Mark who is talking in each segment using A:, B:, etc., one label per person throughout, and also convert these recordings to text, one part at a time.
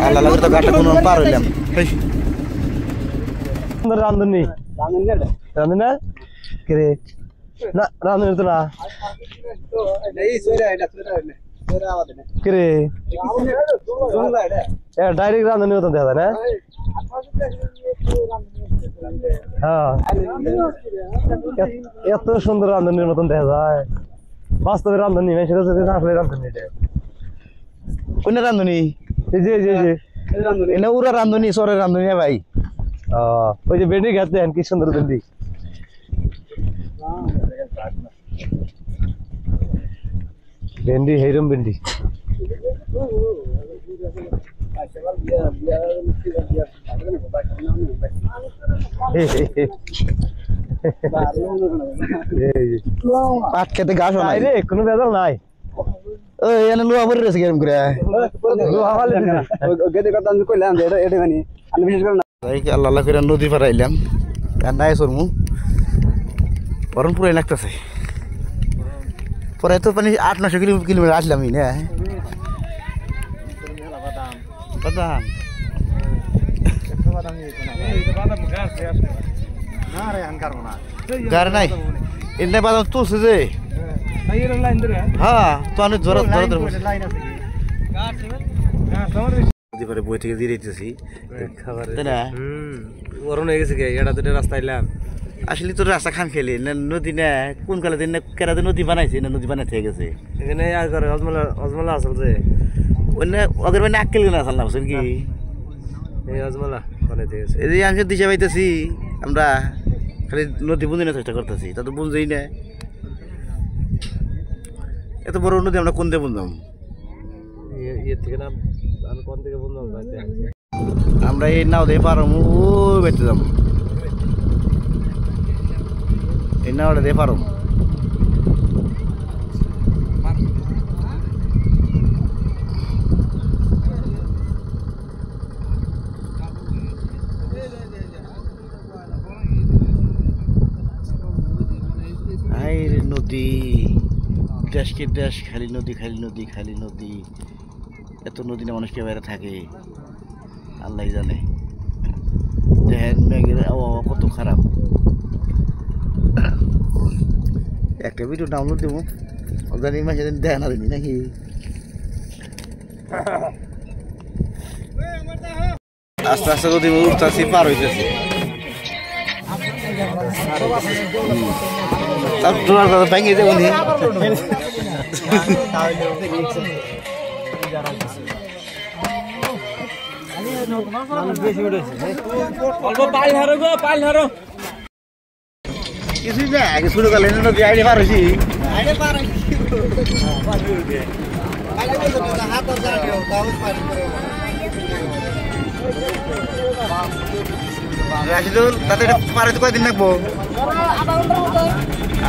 A: আল্লাহ লাগে তো গাটা কোনো পার হইলাম
B: রান্ধনি রান্ধনি না কে না রান্ধনি তো না কে ডাইরেক্ট রান্ধনি মতন দেখা যায় না হ্যাঁ এত সুন্দর রান্ধনির মতন দেখা যায় বাস্তবে রান্ধনি আসলে রান্ধনি
A: কোন রান্ধনি
B: জি জি জি
A: এনে উরা রান্ধনি সরে রান্ধনি ভাই
B: ওই যে বেন্ডি খাতে কি সুন্দর বেন্ডি বেন্ডি হেরম বেন্ডি
A: পাট খেতে ঘাস নাই
B: রে কোনো বেজাল নাই
A: ওই এনে লুয়া ভরে রয়েছে কেরম করে
B: লুয়া ভালো
C: গেদে কথা আমি কইলাম যে এটা মানে আমি বিশেষ করে
A: আল্লাহ আল্লাহ করে নদী পার আইলাম নাই সরমু পরম পুরাই লাগতেছে পরে তো পানি 8-9 কিলোমিটার আসলাম না বাদাম গার নাই এনে বাদাম তুলছে যে হ্যাঁ তো আমি ধরে ধরে বই থেকে দিয়ে দিতেছি তাই না
B: গরম হয়ে গেছে এটা দুটো রাস্তা এলাম
A: আসলে তো রাস্তা খাম খেলি নদী না কোন কালে দিন কেরাতে নদী বানাইছে না নদী বানাইতে গেছে
B: এখানে আর করে অজমালা আসল যে
A: অন্য অগর মানে আক্কেল না আসল না বুঝছেন কি
B: এই অজমালা বানাইতে গেছে
A: এই যে আমি দিশা পাইতেছি আমরা খালি নদী বুঝিনা চেষ্টা করতেছি তা তো বুঝতেই না এত বড় নদী আমরা কোন দিয়ে বুঝলাম
B: ইয়ের থেকে না আমি কোন থেকে বুঝলাম
A: আমরা এই নাও দিয়ে পারো ও বেঁচে যাম এই নাওটা দিয়ে পারো নদী দেশকে দেশ খালি নদী খালি নদী খালি নদী এত নদী না মানুষকে বাইরে থাকে আল্লাহ জানে দেখেন মেঘের আবহাওয়া কত খারাপ একটা ভিডিও ডাউনলোড দেবো জানি মাসে দেখা না দিনি নাকি আস্তে আস্তে নদী উঠতেছি পার হইতেছি ভেঙে দেবো কিছুই না আগে শুরু করলেন নদী আইডে পার হয়েছি রাশিদুল তাতে এটা পারে তো কয়দিন লাগবো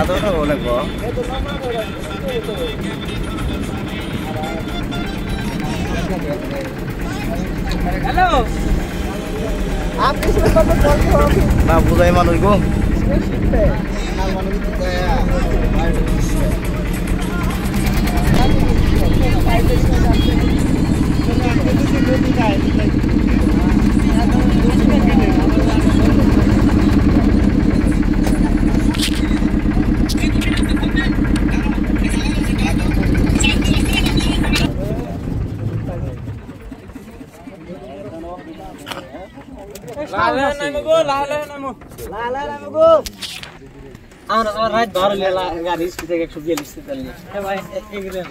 A: আদৌ লাগবো
C: হ্যালো
A: না বুঝাই মানুষ গো
C: আমরা তো রাত ধরে গাড়ি স্পিড থেকে 142 তে চলে এ ভাই এগরে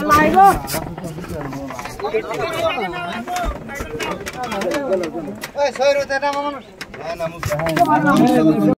C: লাইগো ওই সৈরতে না মানুষ না না